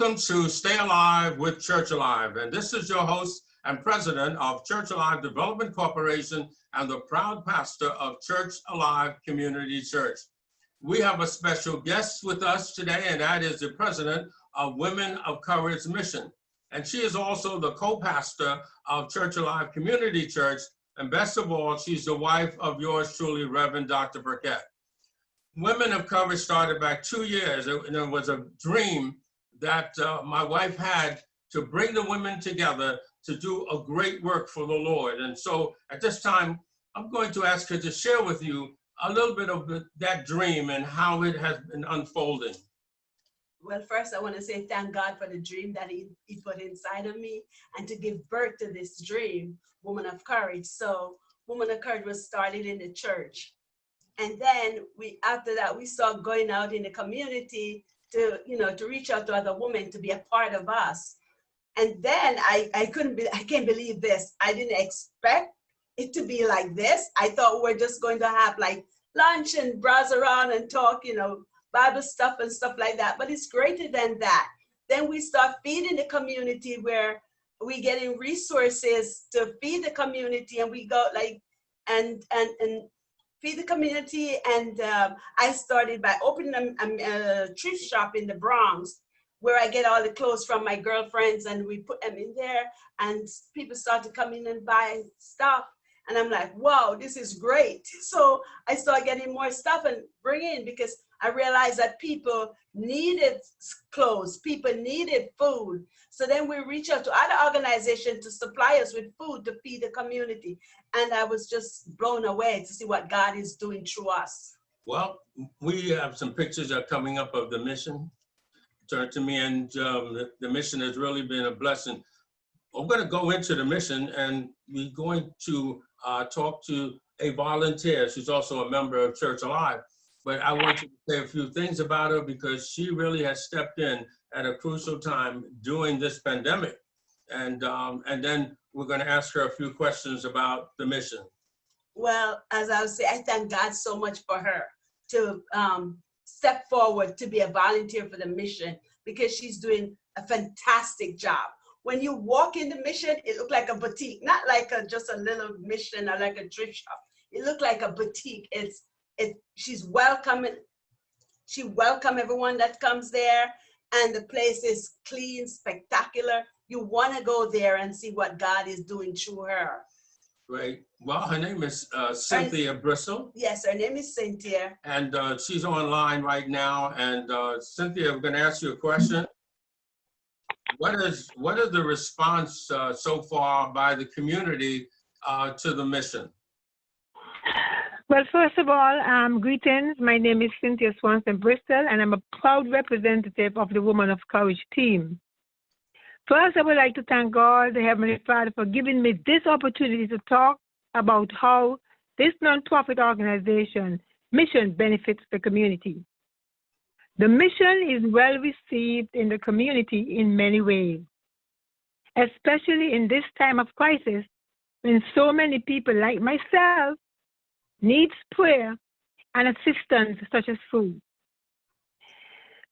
Welcome to Stay Alive with Church Alive. And this is your host and president of Church Alive Development Corporation and the proud pastor of Church Alive Community Church. We have a special guest with us today, and that is the president of Women of Courage Mission. And she is also the co-pastor of Church Alive Community Church. And best of all, she's the wife of yours truly, Reverend Dr. Birkett. Women of Courage started back 2 years, and it was a dream that my wife had to bring the women together to do a great work for the Lord. And so at this time, I'm going to ask her to share with you a little bit of that dream and how it has been unfolding. Well, first I want to say thank God for the dream that he put inside of me and to give birth to this dream, Woman of Courage. So Woman of Courage was started in the church. And then after that, we started going out in the community to reach out to other women to be a part of us. And then I can't believe this. I didn't expect it to be like this. I thought we were just going to have like lunch and browse around and talk, Bible stuff and stuff like that. But it's greater than that. Then we start feeding the community where we getting resources to feed the community, and we go and feed the community. And I started by opening a thrift shop in the Bronx where I get all the clothes from my girlfriends, and we put them in there, and people start to come in and buy stuff. And I'm like, wow, this is great. So I started getting more stuff and bring in, because I realized that people needed clothes, people needed food. So then we reach out to other organizations to supply us with food to feed the community. And I was just blown away to see what God is doing through us. Well, we have some pictures that are coming up of the mission. Turn to me, and the mission has really been a blessing. I'm going to go into the mission, and we're going to talk to a volunteer. She's also a member of Church Alive. But I want to say a few things about her, because she really has stepped in at a crucial time during this pandemic. And then we're going to ask her a few questions about the mission. Well, as I was saying, I thank God so much for her to step forward to be a volunteer for the mission, because she's doing a fantastic job. When you walk in the mission, it looked like a boutique, not like just a little mission or like a thrift shop. It looked like a boutique. She's welcoming. She welcomes everyone that comes there, and the place is clean, spectacular. You want to go there and see what God is doing through her. Great. Well, her name is Cynthia Bristol. Yes, her name is Cynthia. And she's online right now. And Cynthia, we're going to ask you a question. What is the response so far by the community to the mission? Well, first of all, greetings. My name is Cynthia Swanson Bristol, and I'm a proud representative of the Woman of Courage team. First, I would like to thank God, the Heavenly Father, for giving me this opportunity to talk about how this nonprofit organization mission benefits the community. The mission is well received in the community in many ways, especially in this time of crisis, when so many people like myself needs prayer and assistance such as food.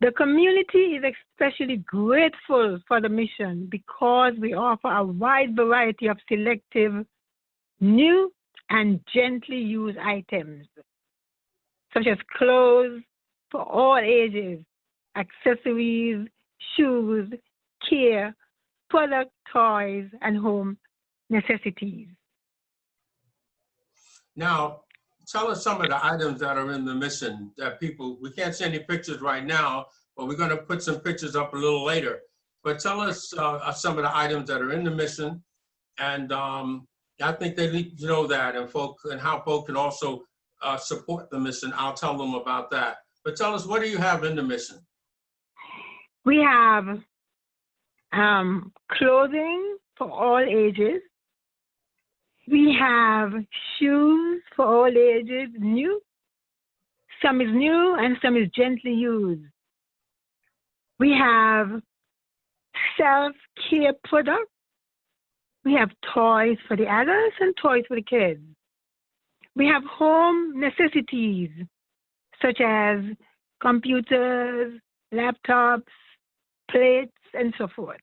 The community is especially grateful for the mission because we offer a wide variety of selective, new and gently used items, such as clothes for all ages, accessories, shoes, care, product, toys, and home necessities. Now, tell us some of the items that are in the mission that we can't see any pictures right now, but we're going to put some pictures up a little later. But tell us some of the items that are in the mission. And I think they need to know that, and how folk can also support the mission. I'll tell them about that. But tell us, what do you have in the mission? We have clothing for all ages. We have shoes for all ages, new. Some is new and some is gently used. We have self-care products. We have toys for the adults and toys for the kids. We have home necessities, such as computers, laptops, plates, and so forth.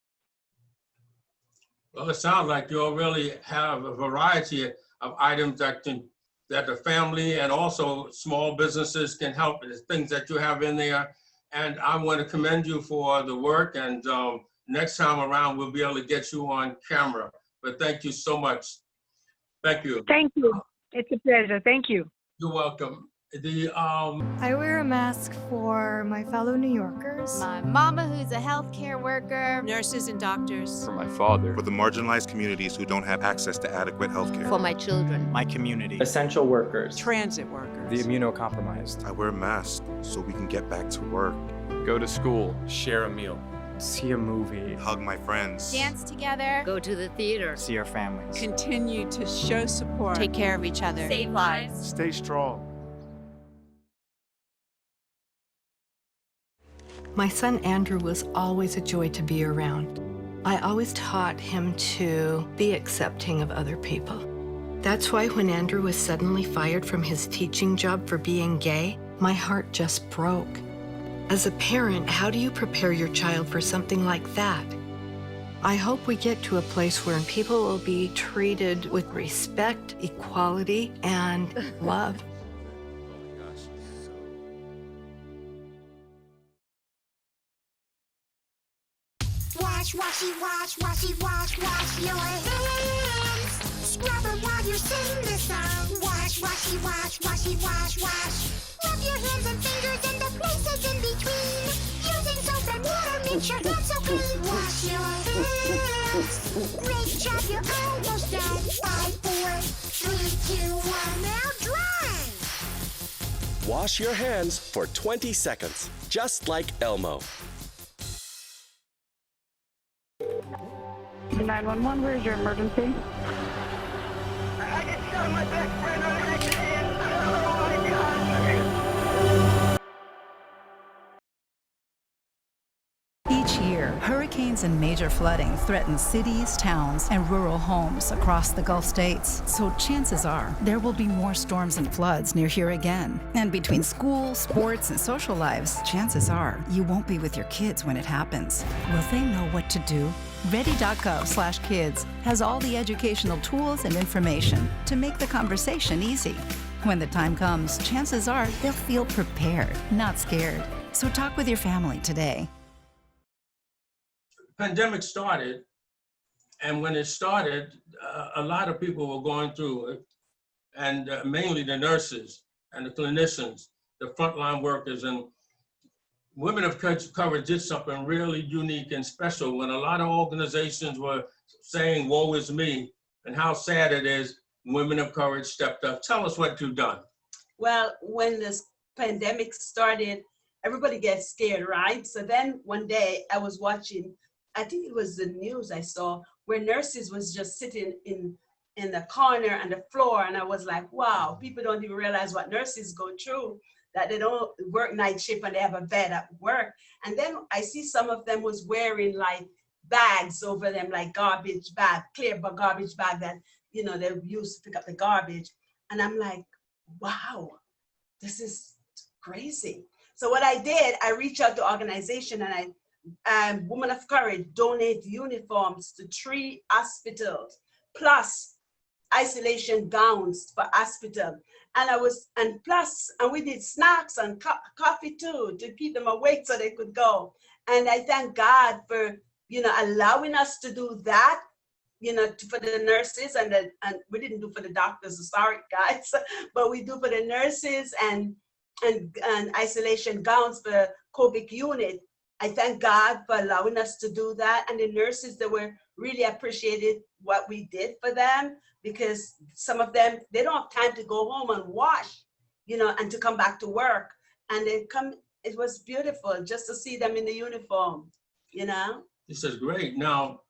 Well, it sounds like you really have a variety of items that the family and also small businesses can help. There's things that you have in there. And I want to commend you for the work. And next time around, we'll be able to get you on camera. But thank you so much. Thank you. Thank you. It's a pleasure. Thank you. You're welcome. I wear a mask for my fellow New Yorkers. My mama, who's a healthcare worker. Nurses and doctors. For my father. For the marginalized communities who don't have access to adequate health care. For my children. My community. Essential workers. Transit workers. The immunocompromised. I wear a mask so we can get back to work. Go to school. Share a meal. See a movie. Hug my friends. Dance together. Go to the theater. See our families. Continue to show support. Take care of each other. Save lives. Stay strong. My son Andrew was always a joy to be around. I always taught him to be accepting of other people. That's why when Andrew was suddenly fired from his teaching job for being gay, my heart just broke. As a parent, how do you prepare your child for something like that? I hope we get to a place where people will be treated with respect, equality, and love. Washy, wash your hands. Scrub them while you sing the song. Washy, wash. Rub your hands and fingers and the places in between. Using soap and water makes your hands so clean. Wash your hands. Great job, you're almost done. 5, 4, 3, 2, 1, now dry. Wash your hands for 20 seconds, just like Elmo. 911, where's your emergency? I get shot in my back, friend. Oh my God. Each year, hurricanes and major flooding threaten cities, towns, and rural homes across the Gulf states. So chances are there will be more storms and floods near here again. And between school, sports, and social lives, chances are you won't be with your kids when it happens. Will they know what to do? Ready.gov/kids has all the educational tools and information to make the conversation easy. When the time comes, chances are they'll feel prepared, not scared. So talk with your family today. Pandemic started, and when it started, a lot of people were going through it, and mainly the nurses and the clinicians, the frontline workers, and Women of Courage did something really unique and special when a lot of organizations were saying, woe is me, and how sad it is, Women of Courage stepped up. Tell us what you've done. Well, when this pandemic started, everybody gets scared, right? So then one day I was watching, I think it was the news I saw, where nurses was just sitting in the corner and the floor, and I was like, wow, people don't even realize what nurses go through, that they don't work night shift and they have a bed at work. And then I see some of them was wearing like bags over them, like garbage bag, clear garbage bag that, you know, they use to pick up the garbage. And I'm like, wow, this is crazy. So what I did, I reached out to organization and Women of Courage donate uniforms to 3 hospitals, plus isolation gowns for hospital. And we did snacks and coffee too, to keep them awake so they could go. And I thank God for, you know, allowing us to do that, you know, for the nurses, and we didn't do for the doctors, sorry guys, but we do for the nurses and isolation gowns for COVID unit. I thank God for allowing us to do that. And the nurses, they were really appreciated what we did for them, because some of them, they don't have time to go home and wash, you know, and to come back to work. And they come, it was beautiful just to see them in the uniform, you know? This is great. Now,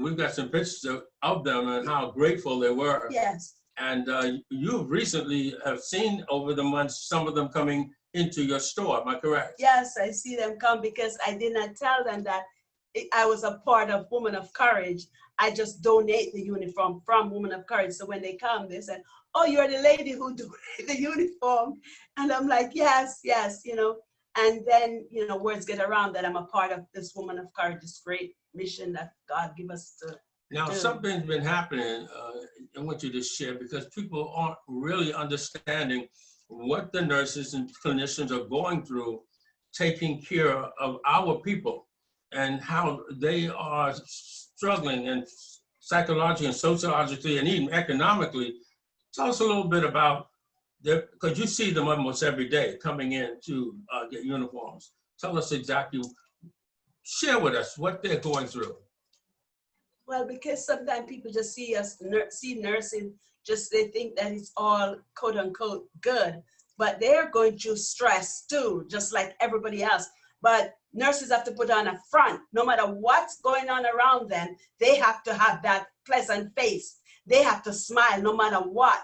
we've got some pictures of them and how grateful they were. Yes. And you recently have seen over the months, some of them coming into your store, am I correct? Yes, I see them come because I did not tell them that I was a part of Women of Courage. I just donate the uniform from Women of Courage. So when they come, they said, oh, you're the lady who donated the uniform. And I'm like, yes, you know. And then, you know, words get around that I'm a part of this Woman of Courage, this great mission that God give us to Now, do. something's been happening, I want you to share, because people aren't really understanding what the nurses and clinicians are going through, taking care of our people, and how they are struggling, and psychologically and sociologically and even economically. Tell us a little bit about, because you see them almost every day coming in to get uniforms. Tell us exactly, share with us what they're going through. Well, because sometimes people just see us, see nursing, just they think that it's all quote unquote good, but they're going through stress too, just like everybody else. But nurses have to put on a front, no matter what's going on around them, they have to have that pleasant face. They have to smile no matter what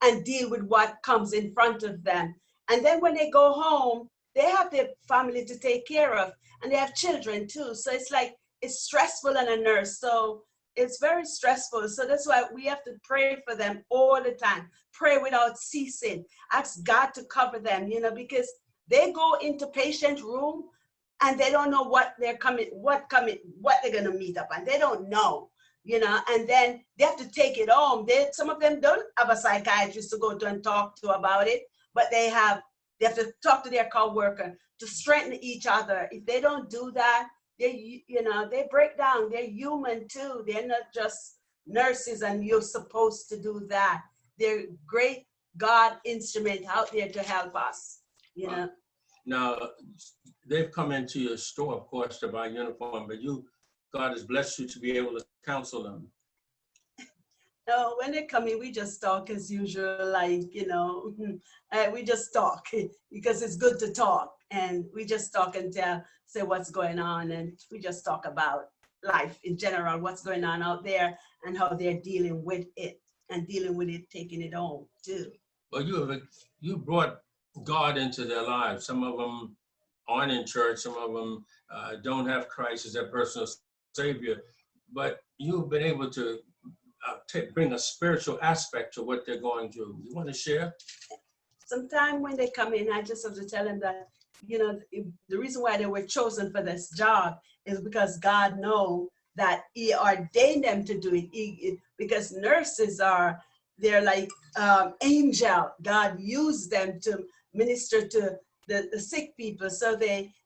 and deal with what comes in front of them. And then when they go home, they have their family to take care of, and they have children too. So it's like, it's stressful on a nurse. So it's very stressful. So that's why we have to pray for them all the time. Pray without ceasing. Ask God to cover them, you know, because they go into patient room and they don't know what they're what they're gonna meet up, and they don't know, you know, and then they have to take it home. Some of them don't have a psychiatrist to go to and talk to about it, but they have to talk to their coworker to strengthen each other. If they don't do that, they break down. They're human too. They're not just nurses and you're supposed to do that. They're great God instrument out there to help us, you know. Now, they've come into your store, of course, to buy uniform, but God has blessed you to be able to counsel them. No, when they come in, we just talk as usual, like, you know, we just talk because it's good to talk. And we just talk and say what's going on. And we just talk about life in general, what's going on out there and how they're dealing with it and dealing with it, taking it home too. Well, you brought God into their lives. Some of them aren't in church. Some of them don't have Christ as their personal savior, but you've been able to bring a spiritual aspect to what they're going through. You want to share? Sometimes when they come in, I just have to tell them that, you know, the reason why they were chosen for this job is because God knows that He ordained them to do it. Because nurses they're like angel. God used them to minister to the sick people. So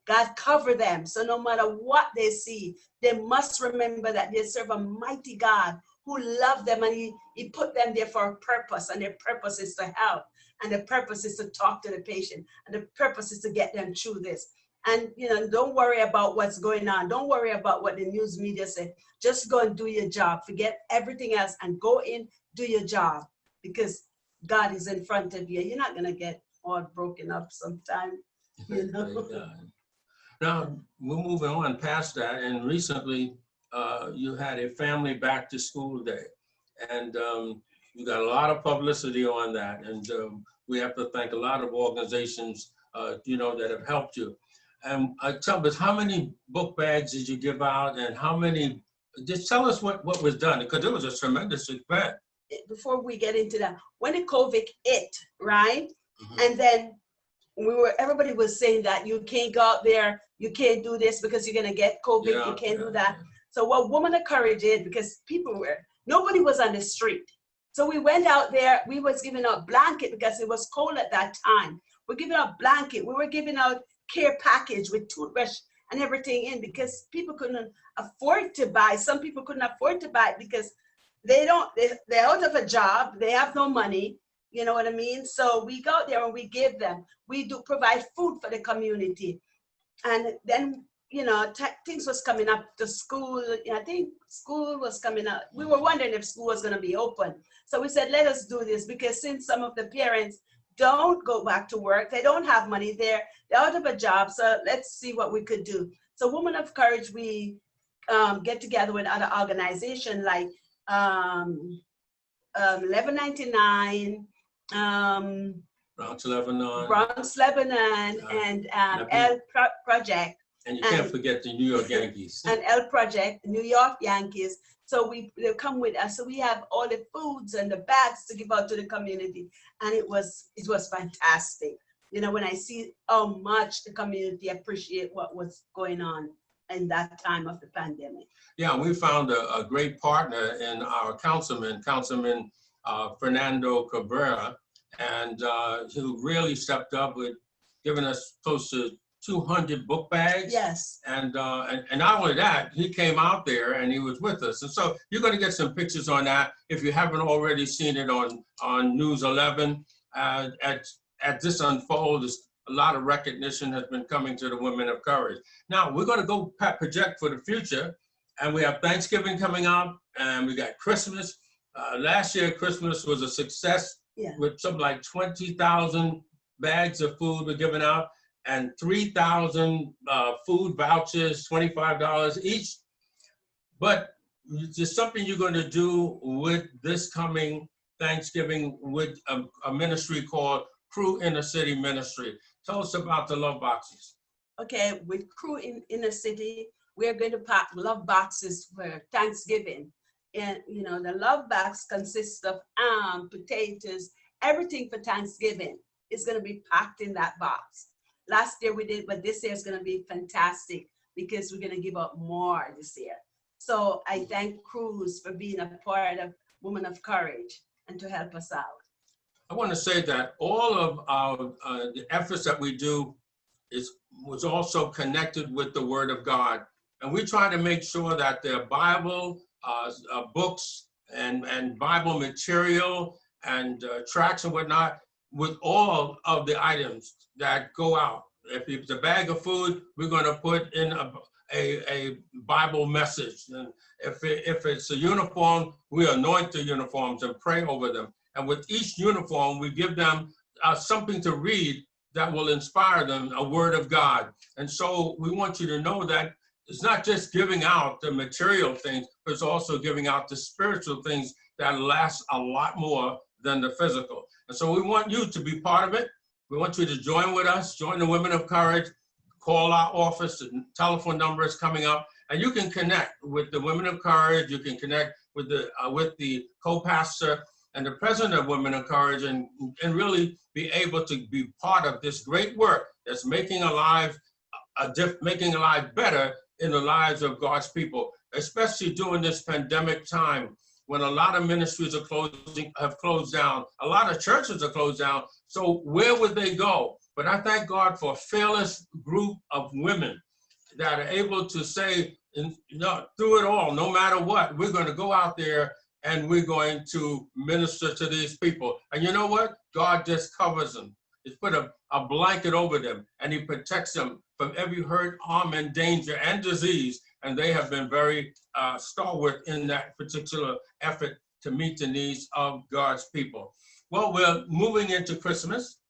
God cover them. So no matter what they see, they must remember that they serve a mighty God who loved them, and he put them there for a purpose, and their purpose is to help, and the purpose is to talk to the patient, and the purpose is to get them through this. And, you know, don't worry about what's going on. Don't worry about what the news media say. Just go and do your job. Forget everything else and go in, do your job, because God is in front of you. You're not going to get all broken up sometime, you know. Now, we're moving on past that, and recently you had a family back to school day, and you got a lot of publicity on that, and we have to thank a lot of organizations, you know, that have helped you. And tell us, how many book bags did you give out, and how many, just tell us what was done, because it was a tremendous event. Before we get into that, when the COVID hit, right? Mm-hmm. And then everybody was saying that you can't go out there, you can't do this because you're gonna get COVID, you can't do that. So what Woman of Courage did, because nobody was on the street. So we went out there, we was giving out blanket because it was cold at that time. We're giving out blanket, we were giving out care package with toothbrush and everything in, because people couldn't afford to buy. Some people couldn't afford to buy it because they're out of a job, they have no money, you know what I mean? So we go out there and we give them. We do provide food for the community. And then, you know, things was coming up to school. I think school was coming up. We were wondering if school was gonna be open. So we said, let us do this, because since some of the parents don't go back to work, they don't have money, they're out of a job, so let's see what we could do. So Woman of Courage, we get together with other organizations like 1199, Bronx Lebanon, and L Project. And you can't forget the New York Yankees. And L Project, New York Yankees. So they come with us. So we have all the foods and the bags to give out to the community, and it was fantastic. you know, when I see how much the community appreciate what was going on in that time of the pandemic. Yeah, we found a great partner in our Councilman Fernando Cabrera, and who really stepped up with giving us close to 200 book bags. Yes. And not only that, he came out there and he was with us. And so you're going to get some pictures on that if you haven't already seen it on News 11. At this unfold, a lot of recognition has been coming to the Women of Courage. Now we're going to go project for the future, and we have Thanksgiving coming up, and we got Christmas. Last year, Christmas was a success with something like 20,000 bags of food were given out, and 3,000 food vouchers, $25 each. But there's something you're going to do with this coming Thanksgiving with a ministry called Crew Inner City Ministry. Tell us about the love boxes. Okay, with Crew in Inner City, we're going to pack love boxes for Thanksgiving. And you know, the love box consists of potatoes, everything for Thanksgiving is going to be packed in that box. Last year we did, but this year is going to be fantastic because we're going to give out more this year. So I thank Cruz for being a part of Women of Courage and to help us out. I want to say that all of our the efforts that we do was also connected with the Word of God. And we try to make sure that there are Bible books and Bible material and tracts and whatnot with all of the items that go out. If it's a bag of food, we're going to put in a Bible message. And if it's a uniform, we anoint the uniforms and pray over them. And with each uniform, we give them something to read that will inspire them, a word of God. And so we want you to know that it's not just giving out the material things, but it's also giving out the spiritual things that last a lot more than the physical. And so we want you to be part of it. We want you to join with us, join the Women of Courage, call our office, the telephone number is coming up, and you can connect with the Women of Courage, you can connect with the co-pastor and the president of Women of Courage, and really be able to be part of this great work that's making a life better in the lives of God's people, especially during this pandemic time when a lot of ministries have closed down, a lot of churches are closed down. So where would they go? But I thank God for a fearless group of women that are able to say, through it all, no matter what, we're going to go out there and we're going to minister to these people. And you know what? God just covers them. He's put a blanket over them, and he protects them from every hurt, harm, and danger and disease. And they have been very stalwart in that particular effort to meet the needs of God's people. Well, we're moving into Christmas,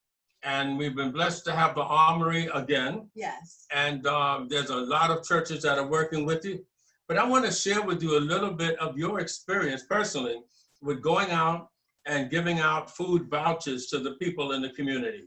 and we've been blessed to have the Armory again. Yes. And there's a lot of churches that are working with you. But I want to share with you a little bit of your experience personally with going out and giving out food vouchers to the people in the community.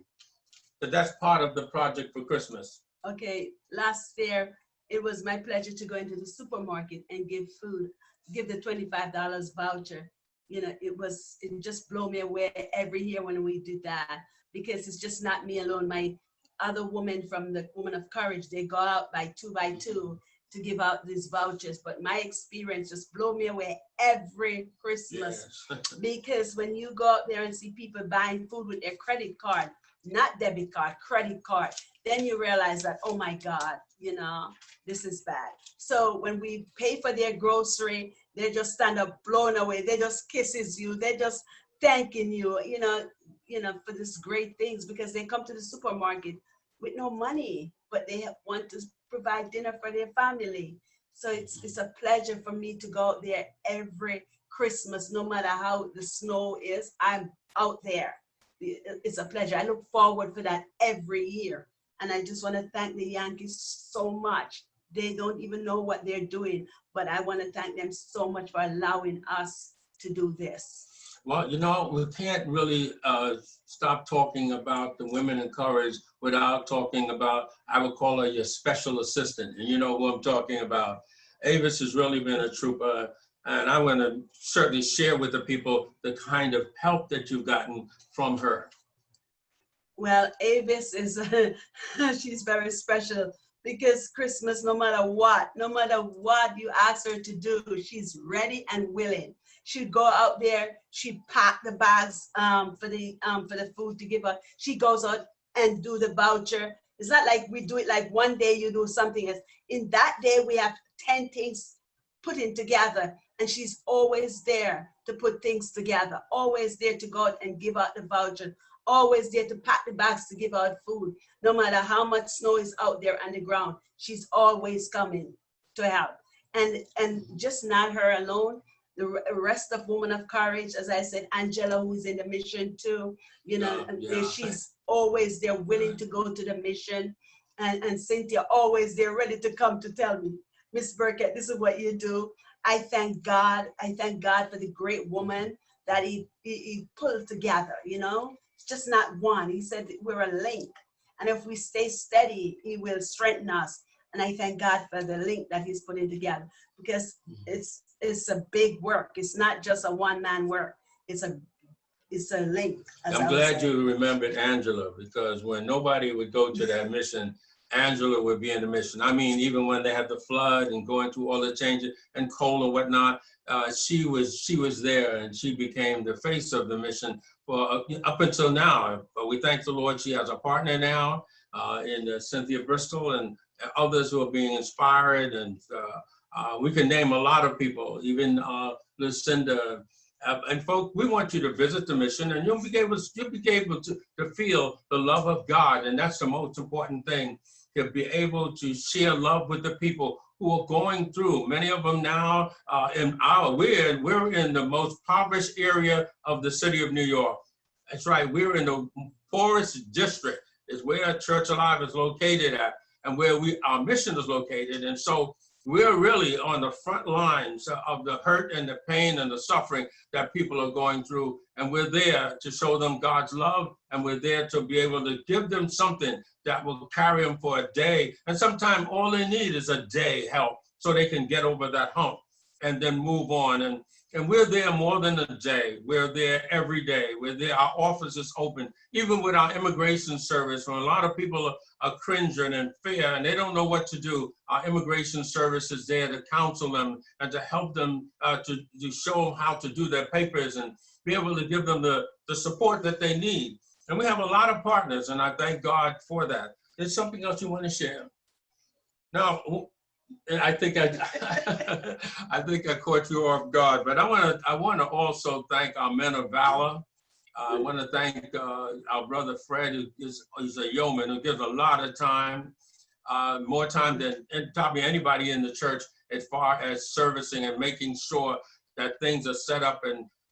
But that's part of the project for Christmas. Okay, last year, it was my pleasure to go into the supermarket and give the $25 voucher. You know, it just blew me away every year when we did that, because it's just not me alone. My other women from the Women of Courage, they go out by two to give out these vouchers. But my experience just blew me away every Christmas. Yes. Because when you go out there and see people buying food with their credit card, not debit card, credit card, then you realize that, oh my God, you know, this is bad. So when we pay for their grocery, they just stand up blown away. They just kisses you. They just thanking you, you know, for these great things, because they come to the supermarket with no money, but they want to provide dinner for their family. So it's a pleasure for me to go out there every Christmas, no matter how the snow is, I'm out there. It's a pleasure. I look forward for that every year. And I just want to thank the Yankees so much. They don't even know what they're doing, but I want to thank them so much for allowing us to do this. Well, you know, we can't really stop talking about the Women in Courage without talking about, I would call her your special assistant. And you know who I'm talking about. Avis has really been a trooper. And I want to certainly share with the people the kind of help that you've gotten from her. Well, Avis is, she's very special because Christmas, no matter what you ask her to do, she's ready and willing. She'd go out there, she'd pack the bags for the food to give her. She goes out and do the voucher. It's not like we do it like one day you do something else. In that day, we have 10 things put in together, and she's always there to put things together, always there to go out and give out the voucher, always there to pack the bags to give out food. No matter how much snow is out there on the ground, she's always coming to help. And just not her alone, the rest of Women of Courage, as I said, Angela, who's in the mission too, you know, she's always there willing to go to the mission. And Cynthia always there ready to come to tell me, Miss Birkett, this is what you do. I thank God for the great woman that he pulled together, you know. It's just not one. He said we're a link. And if we stay steady, he will strengthen us. And I thank God for the link that he's putting together, because it's a big work. It's not just a one-man work. It's a link. I'm glad you remembered Angela, because when nobody would go to that mission, Angela would be in the mission. I mean, even when they had the flood and going through all the changes and coal and whatnot, she was there, and she became the face of the mission for up until now. But we thank the Lord she has a partner now in Cynthia Bristol and others who are being inspired. And we can name a lot of people, even Lucinda. And folks, we want you to visit the mission, and you'll be able to feel the love of God. And that's the most important thing, to be able to share love with the people who are going through. Many of them now, we're in the most impoverished area of the city of New York. That's right, we're in the poorest district, is where Church Alive is located at, and where our mission is located. And so we're really on the front lines of the hurt and the pain and the suffering that people are going through. And we're there to show them God's love, and we're there to be able to give them something that will carry them for a day. And sometimes all they need is a day help, so they can get over that hump and then move on. And we're there more than a day. We're there every day. We're there. Our office is open, even with our immigration service, when a lot of people are cringing and fear and they don't know what to do. Our immigration service is there to counsel them and to help them, to show them how to do their papers and be able to give them the support that they need. And we have a lot of partners, and I thank God for that. There's something else you want to share? Now, I think I think I caught you off guard, but I want to also thank our men of valor. I want to thank our brother Fred, who is a yeoman who gives a lot of time, more time than probably anybody in the church, as far as servicing and making sure that things are set up.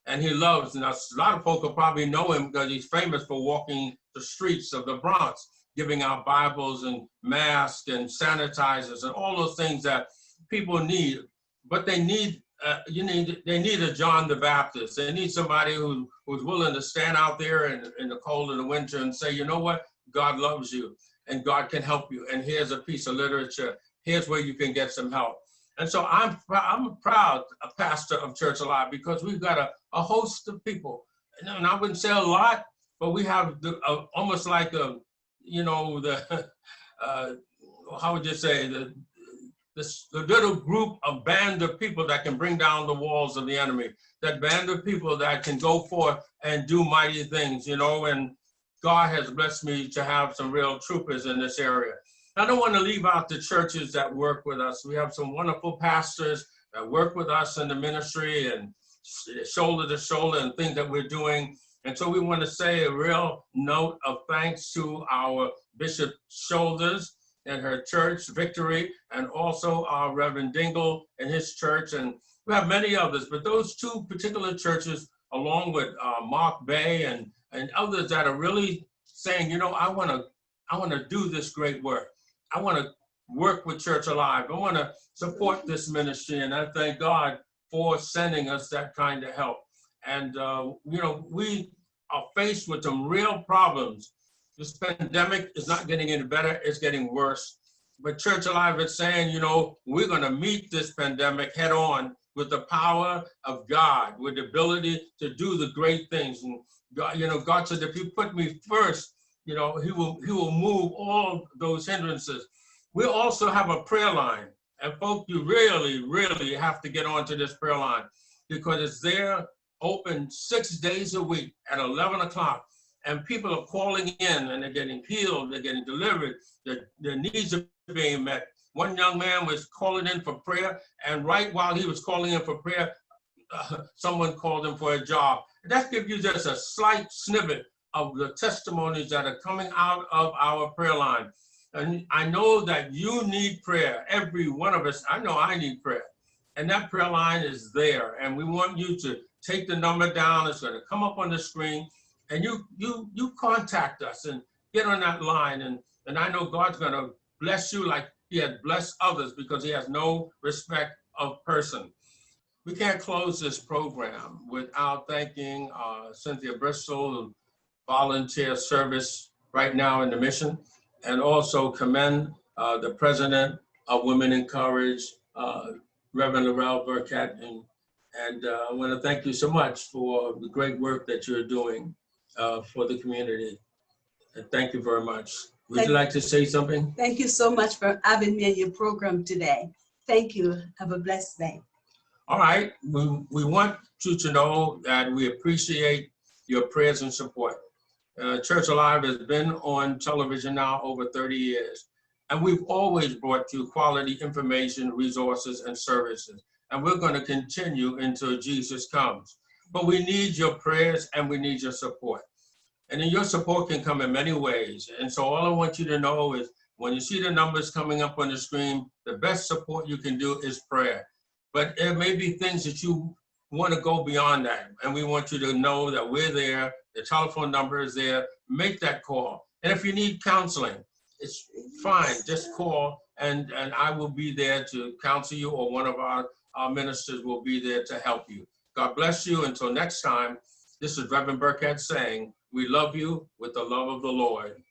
And he loves, and a lot of folk will probably know him because he's famous for walking the streets of the Bronx, giving out Bibles and masks and sanitizers and all those things that people need. But they need, they need a John the Baptist. They need somebody who's willing to stand out there in the cold of the winter and say, you know what, God loves you and God can help you. And here's a piece of literature. Here's where you can get some help. And so I'm a proud pastor of Church Alive, because we've got a host of people. And I wouldn't say a lot, but we have almost like how would you say, the little group of band of people that can bring down the walls of the enemy, that band of people that can go forth and do mighty things, and God has blessed me to have some real troopers in this area. I don't want to leave out the churches that work with us. We have some wonderful pastors that work with us in the ministry and shoulder to shoulder and things that we're doing. And so we want to say a real note of thanks to our Bishop Shoulders and her church, Victory, and also our Reverend Dingle and his church. And we have many others, but those two particular churches, along with Mark Bay and others that are really saying, I want to do this great work. I want to work with Church Alive. I want to support this ministry. And I thank God for sending us that kind of help. And, we are faced with some real problems. This pandemic is not getting any better, it's getting worse. But Church Alive is saying, we're going to meet this pandemic head on with the power of God, with the ability to do the great things. And God, God said, if you put me first, you know, he will move all those hindrances. We also have a prayer line. And folks, you really, really have to get onto this prayer line because it's there open 6 days a week at 11 o'clock. And people are calling in and they're getting healed, they're getting delivered, their needs are being met. One young man was calling in for prayer, and right while he was calling in for prayer, someone called him for a job. And that gives you just a slight snippet of the testimonies that are coming out of our prayer line. And I know that you need prayer. Every one of us, I know I need prayer. And that prayer line is there. And we want you to take the number down. It's going to come up on the screen. And you contact us and get on that line. And I know God's going to bless you like he has blessed others because he has no respect of person. We can't close this program without thanking Cynthia Bristol, volunteer service right now in the mission, and also commend the president of Women in Courage, Reverend Laurel Birkett. And I want to thank you so much for the great work that you're doing for the community. And thank you very much. Would you like to say something? Thank you so much for having me on your program today. Thank you. Have a blessed day. All right. We want you to know that we appreciate your prayers and support. Church Alive has been on television now over 30 years, and we've always brought you quality information, resources, and services. And we're going to continue until Jesus comes. But we need your prayers and we need your support. And then your support can come in many ways. And so all I want you to know is when you see the numbers coming up on the screen, the best support you can do is prayer. But there may be things that you want to go beyond that. And we want you to know that we're there. The telephone number is there. Make that call. And if you need counseling, it's fine. Just call and I will be there to counsel you, or one of our ministers will be there to help you. God bless you. Until next time, this is Reverend Birkett saying, we love you with the love of the Lord.